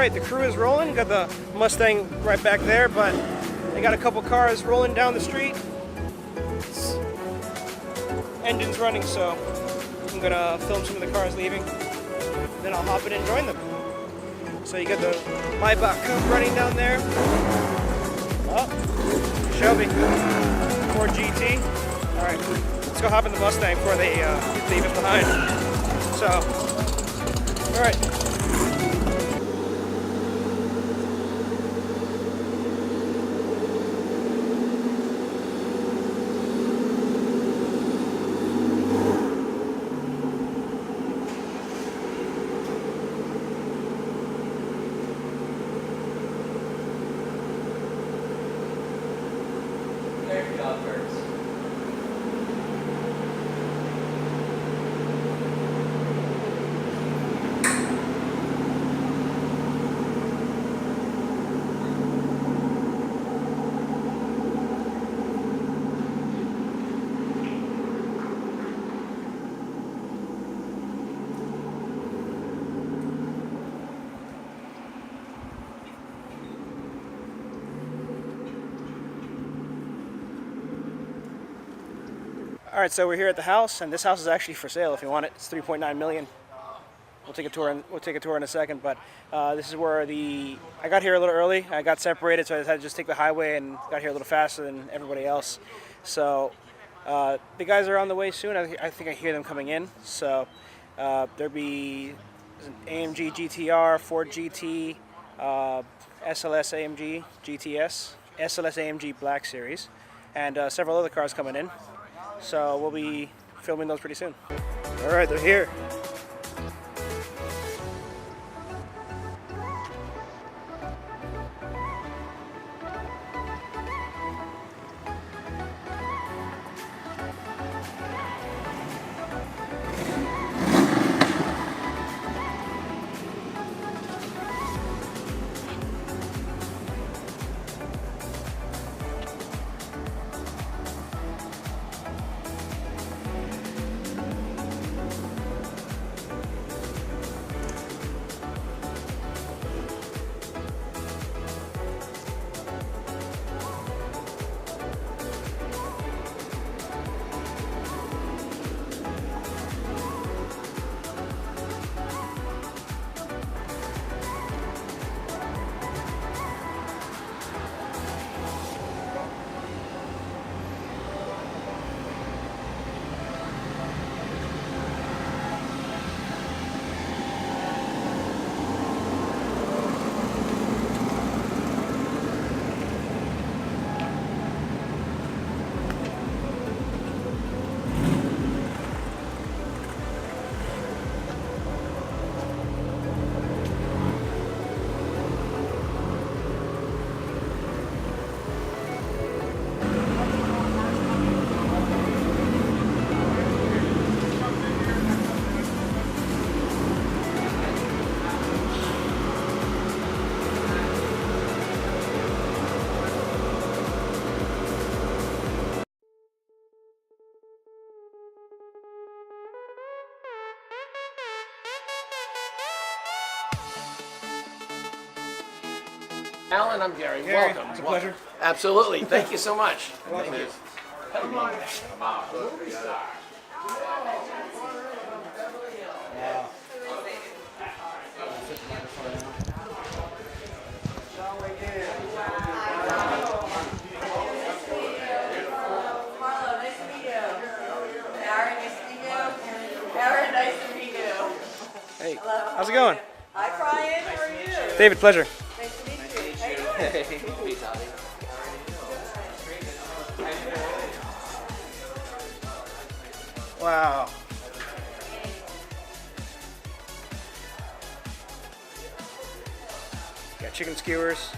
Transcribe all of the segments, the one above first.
right, the crew is rolling. Got the Mustang right back there, but they got a couple cars rolling down the street. Engine's running, so I'm gonna film some of the cars leaving. Then I'll hop in and join them. So you got the Maybach coupe running down there. Oh, Shelby, Ford GT. All right, let's go hop in the Mustang before they leave it behind. So, all right. All right, so we're here at the house, and this house is actually for sale if you want it. It's 3.9 million. We'll take a tour in a second, but this is where I got here a little early. I got separated, so I had to just take the highway and got here a little faster than everybody else. So the guys are on the way soon. I think I hear them coming in. So there'll be an AMG GTR, Ford GT, SLS AMG GTS, SLS AMG Black Series, and several other cars coming in. So we'll be filming those pretty soon. All right, they're here. Alan, I'm Gary. Gary, Welcome. it's a pleasure. Absolutely. Thank you so much. Thank you. Hey, how's it going? Hi, Brian. How are you? David, pleasure. Nice to meet you. Wow. Got chicken skewers.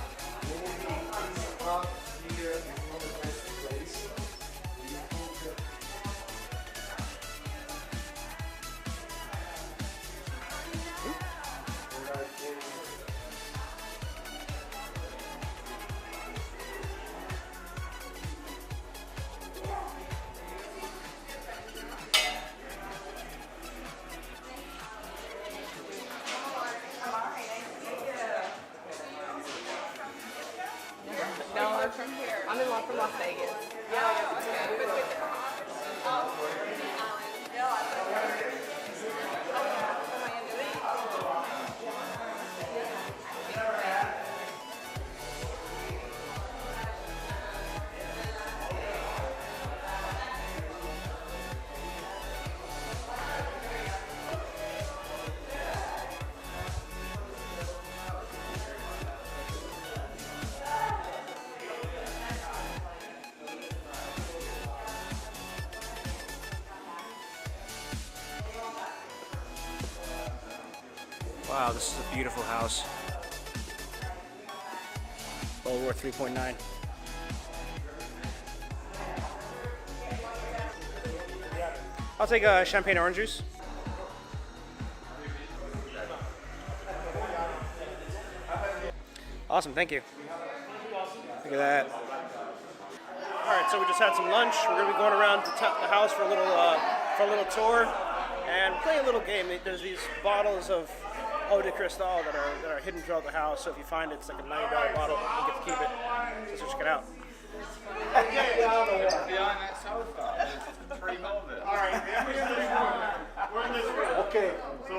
Wow, this is a beautiful house. Well worth 3.9. I'll take a champagne orange juice. Awesome, thank you. Look at that. All right, so we just had some lunch. We're gonna be going around the house for a little tour and play a little game. There's these bottles of eau de cristal that are hidden throughout the house. So if you find it, it's like a $90 bottle. You get to keep it. So check it out. Behind that sofa. There's 3 holders. All right, we're in this room. Okay. So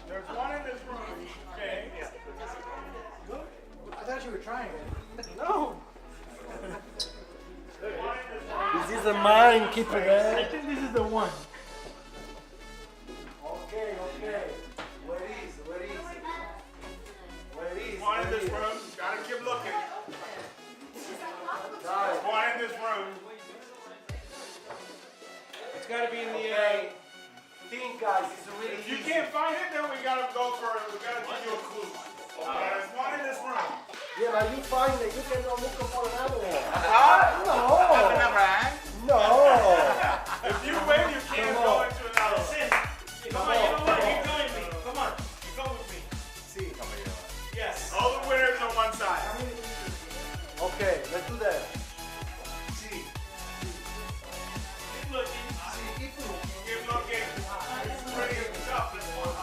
there's one in this room. Okay. I thought you were trying it. No. This is a mine, keep it I there. think this is the one. Okay. Where is? One in this room. Gotta keep looking. Guys, One in this room. It's got to be in the. think guys, it's really If you easy. can't find it, then we gotta go for it. We gotta give you a clue. There's one in this room. Yeah, but you find it, you can look for another one. Another No! hand? No! If you win, you can't Come go on. into another one. Come on, you know what? Keep going me. Come on. You come with me. See. Yes. All the winners on one side. Okay, let's do that. See. Keep looking. See, keep looking. Keep looking. It's pretty tough, this one.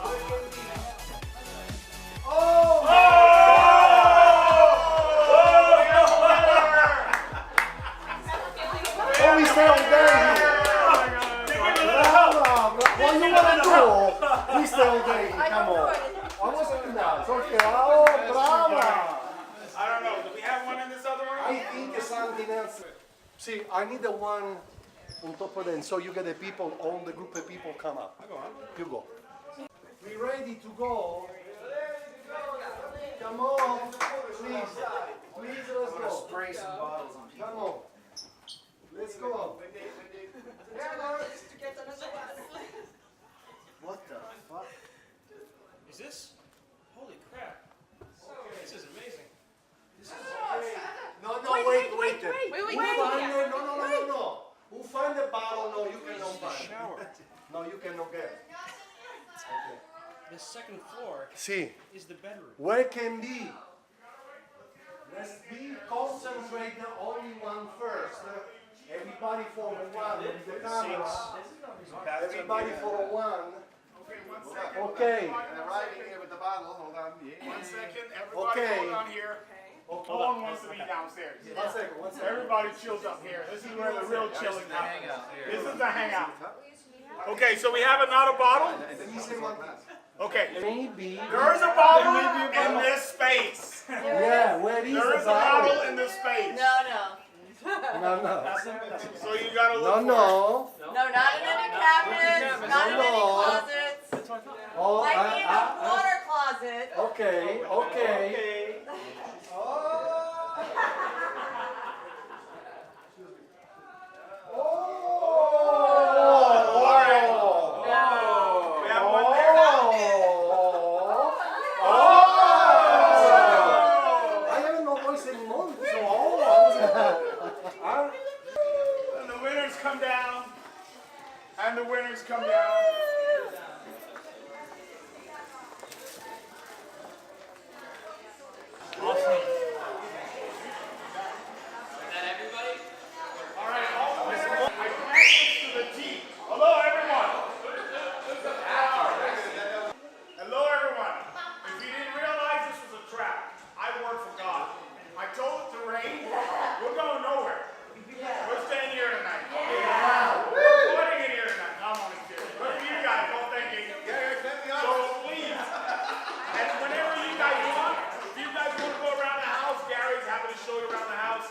Oh! Oh, we stay on there. Bravo, what you wanna do? We stay on there. Come on. I was doing that. Okay. Oh, bravo. I don't know. Do we have one in this other room? I think it's something else. See, I need the one on top of them, so you get the people, all the group of people come up. You go. We ready to go? Come on, please, let's go. Spray some bottles on people. Come on, let's go. What the fuck? Is this? Holy crap! This is amazing. No, wait. Wait. No. Who find the bottle? No, you cannot find. Shower. No, you cannot get it. Okay. The second floor See, is the bedroom. where can be? Let's be concentrated only one first. Everybody for one with the camera. Everybody for one. Okay. Arriving here with the bottle, hold on. Yeah. 1 second. Everybody Okay. hold on here. No one wants to be downstairs. 1 second. Everybody chills up here. This is where the real chilling happens. Hangout here. This is the hangout. Okay, so we have another bottle? Easy one. Okay. Maybe. There is a bottle in this space. Yeah, where is There is the a bottle bottle? in this space. No. So you gotta look for it. No. No, not in any cabinets, not in any closets. Oh, Might be in the water closet. okay. We have one there. I have no voice anymore. And the winners come down. And the winners come down. All right, all the winners. I can't to the team. Hello, everyone. Hello, everyone. If you didn't realize this was a trap, I work for God. I told it to rain. We're going nowhere. We're staying here tonight. We're putting it here tonight. I'm only kidding. Look at you guys, all thinking. So please, and whenever you guys want, if you guys want to go around the house, Gary's happy to show you around the house.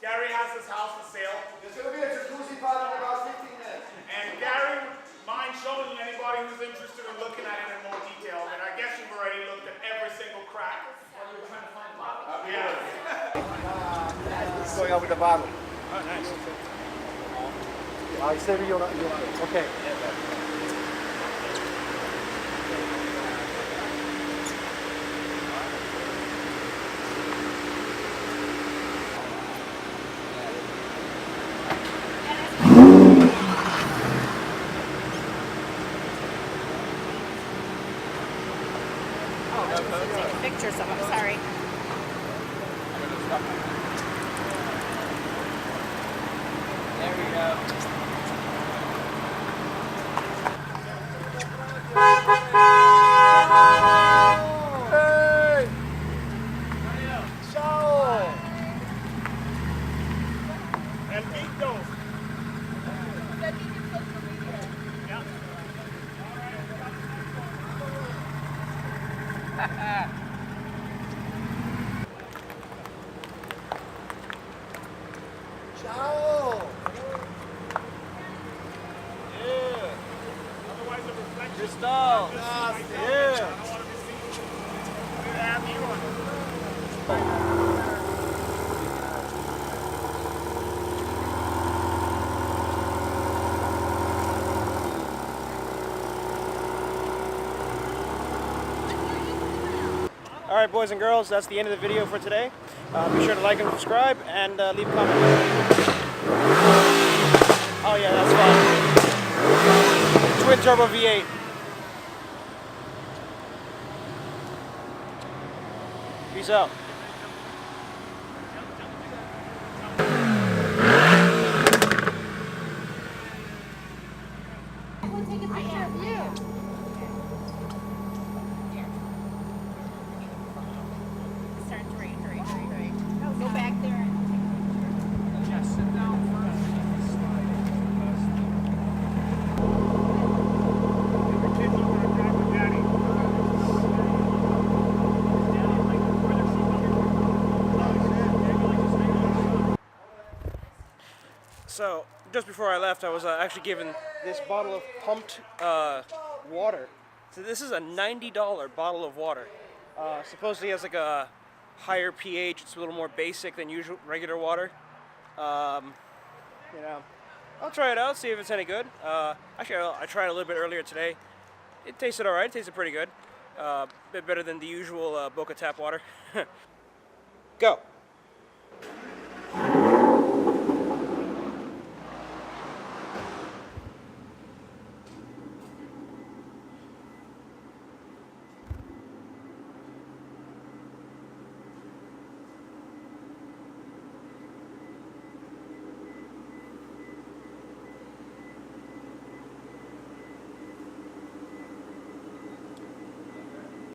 Gary has this house for sale. There's going to be a jacuzzi part in about 15 minutes. And Gary would mind showing anybody who's interested in looking at it in more detail. And I guess you've already looked at every single crack. Yeah. It's going out with the bottle. Oh, nice. I said you're okay. pictures of them. Sorry. There we go. Hey! Ciao! El Vito. Ciao! Otherwise, the reflection. Crystal. Yeah! Have you on. All right, boys and girls, that's the end of the video for today. Be sure to like and subscribe and leave a comment. Oh yeah, that's fine. Twin turbo V8. Peace out. We'll take a picture of you. It's starting to rain. Hurry. Go back there and take a picture. Yeah, sit down first. The kids are gonna drive with daddy. So, just before I left, I was actually given this bottle of pumped water. So this is a $90 bottle of water. Supposedly has like a higher pH. It's a little more basic than usual regular water. You know, I'll try it out, see if it's any good. Actually, I tried it a little bit earlier today. It tasted all right. It tasted pretty good. A bit better than the usual Boca tap water. Go.